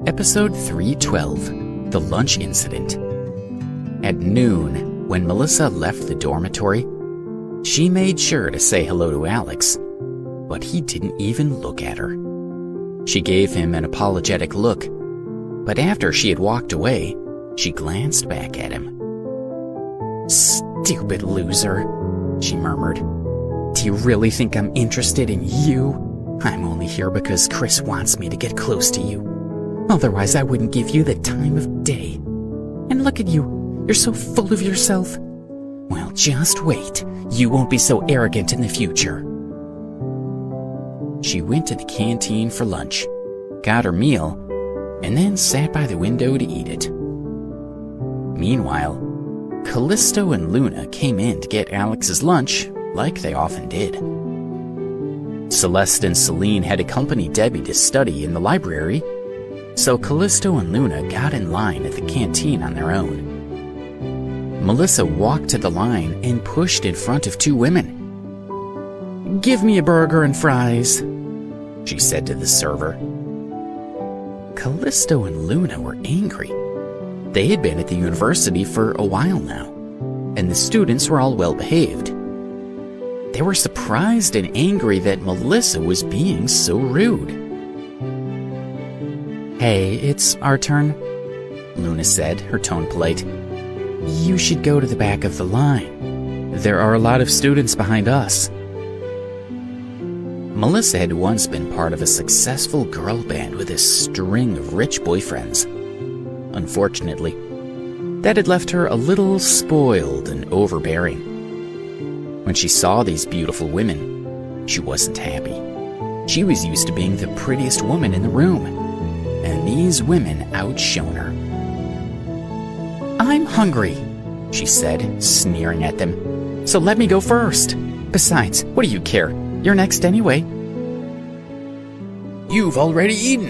Episode 312, The Lunch Incident. At noon, when Melissa left the dormitory, she made sure to say hello to Alex, but he didn't even look at her. She gave him an apologetic look, but after she had walked away, she glanced back at him. "Stupid loser," she murmured. "Do you really think I'm interested in you? I'm only here because Chris wants me to get close to you. Otherwise, I wouldn't give you the time of day. And look at you, you're so full of yourself. Well, just wait. You won't be so arrogant in the future." She went to the canteen for lunch, got her meal, and then sat by the window to eat it. Meanwhile, Callisto and Luna came in to get Alex's lunch, like they often did. Celeste and Celine had accompanied Debbie to study in the library, so Callisto and Luna got in line at the canteen on their own. Melissa walked to the line and pushed in front of two women. "Give me a burger and fries," she said to the server. Callisto and Luna were angry. They had been at the university for a while now, and the students were all well behaved. They were surprised and angry that Melissa was being so rude. "Hey, it's our turn," Luna said, her tone polite. "You should go to the back of the line. There are a lot of students behind us." Melissa had once been part of a successful girl band with a string of rich boyfriends. Unfortunately, that had left her a little spoiled and overbearing. When she saw these beautiful women, she wasn't happy. She was used to being the prettiest woman in the room, and these women outshone her. "I'm hungry," she said, sneering at them. "So let me go first. Besides, what do you care? You're next anyway." "You've already eaten,"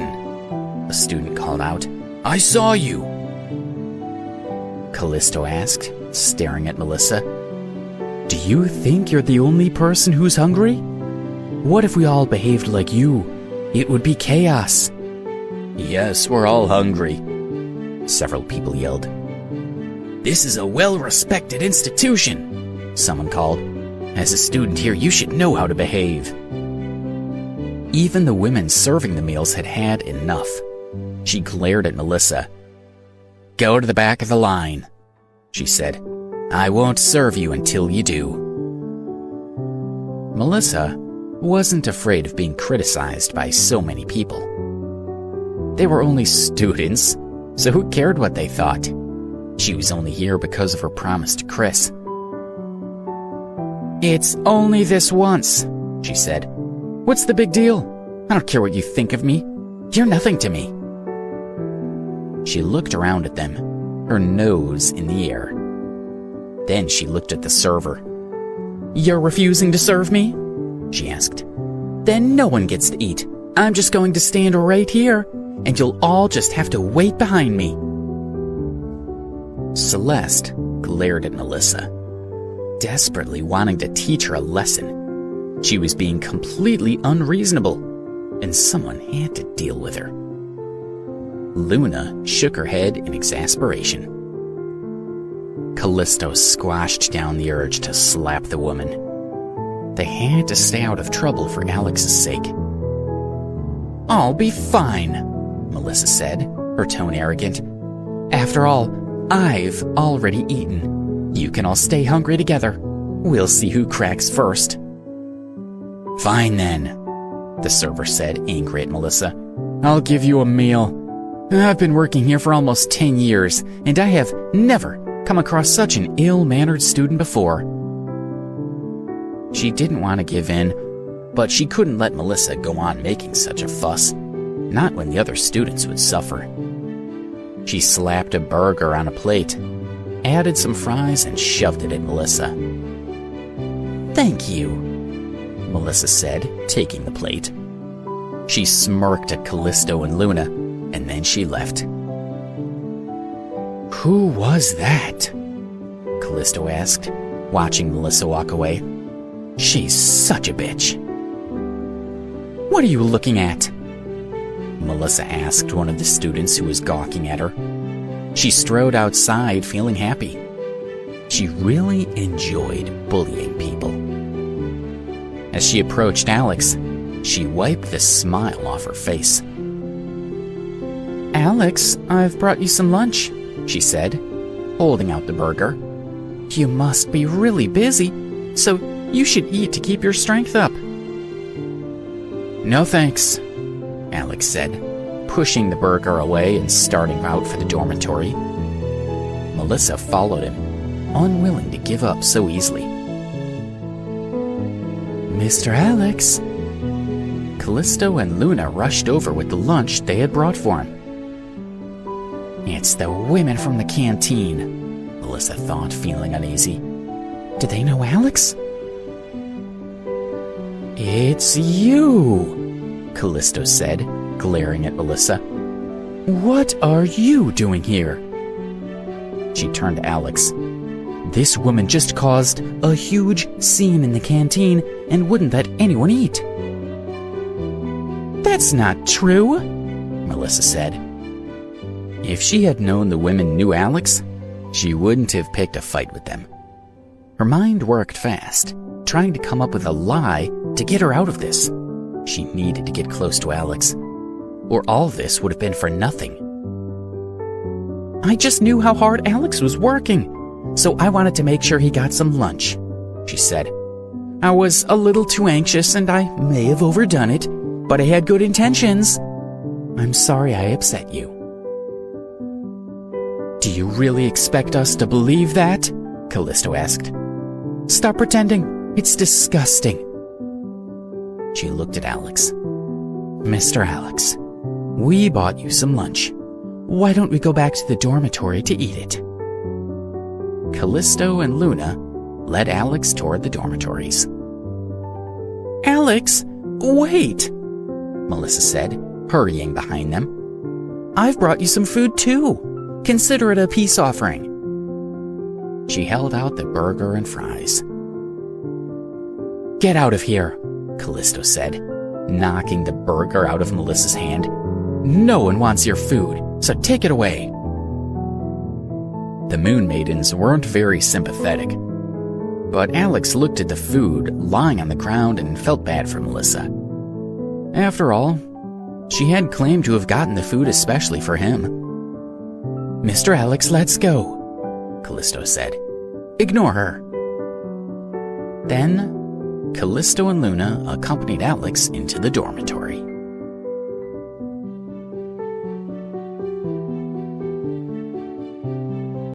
a student called out. "I saw you." Callisto asked, staring at Melissa. "Do you think you're the only person who's hungry? What if we all behaved like you? It would be chaos." "Yes, we're all hungry," several people yelled. "This is a well-respected institution," someone called. "As a student here, you should know how to behave." Even the women serving the meals had had enough. She glared at Melissa. "Go to the back of the line," she said. "I won't serve you until you do." Melissa wasn't afraid of being criticized by so many people. They were only students, so who cared what they thought? She was only here because of her promise to Chris. "It's only this once," she said. "What's the big deal? I don't care what you think of me. You're nothing to me." She looked around at them, her nose in the air. Then she looked at the server. "You're refusing to serve me?" she asked. "Then no one gets to eat. I'm just going to stand right here, and you'll all just have to wait behind me." Celeste glared at Melissa, desperately wanting to teach her a lesson. She was being completely unreasonable, and someone had to deal with her. Luna shook her head in exasperation. Callisto squashed down the urge to slap the woman. They had to stay out of trouble for Alex's sake. "I'll be fine," Melissa said, her tone arrogant. "After all, I've already eaten. You can all stay hungry together. We'll see who cracks first." "Fine then," the server said, angry at Melissa. "I'll give you a meal. I've been working here for almost 10 years, and I have never come across such an ill-mannered student before." She didn't want to give in, but she couldn't let Melissa go on making such a fuss, not when the other students would suffer. She slapped a burger on a plate, added some fries, and shoved it at Melissa. "Thank you," Melissa said, taking the plate. She smirked at Callisto and Luna, and then she left. "Who was that?" Callisto asked, watching Melissa walk away. "She's such a bitch." "What are you looking at?" Melissa asked one of the students who was gawking at her. She strode outside feeling happy. She really enjoyed bullying people. As she approached Alex, she wiped the smile off her face. "Alex, I've brought you some lunch," she said, holding out the burger. "You must be really busy, so you should eat to keep your strength up." "No thanks," Alex said, pushing the burger away and starting out for the dormitory. Melissa followed him, unwilling to give up so easily. "Mr. Alex." Callisto and Luna rushed over with the lunch they had brought for him. "It's the women from the canteen," Melissa thought, feeling uneasy. "Do they know Alex?" "It's you," Callisto said, glaring at Melissa. "What are you doing here?" She turned to Alex. "This woman just caused a huge scene in the canteen and wouldn't let anyone eat." "That's not true," Melissa said. If she had known the women knew Alex, she wouldn't have picked a fight with them. Her mind worked fast, trying to come up with a lie to get her out of this. She needed to get close to Alex, or all this would have been for nothing. "I just knew how hard Alex was working, so I wanted to make sure he got some lunch," she said. "I was a little too anxious and I may have overdone it, but I had good intentions. I'm sorry I upset you." "Do you really expect us to believe that?" Callisto asked. "Stop pretending. It's disgusting." She looked at Alex. "Mr. Alex, we bought you some lunch. Why don't we go back to the dormitory to eat it?" Callisto and Luna led Alex toward the dormitories. "Alex, wait," Melissa said, hurrying behind them. "I've brought you some food too. Consider it a peace offering." She held out the burger and fries. "Get out of here," Callisto said, knocking the burger out of Melissa's hand. "No one wants your food, so take it away." The Moon Maidens weren't very sympathetic, but Alex looked at the food lying on the ground and felt bad for Melissa. After all, she had claimed to have gotten the food especially for him. "Mr. Alex, let's go," Callisto said. "Ignore her." Then, Callisto and Luna accompanied Alex into the dormitory.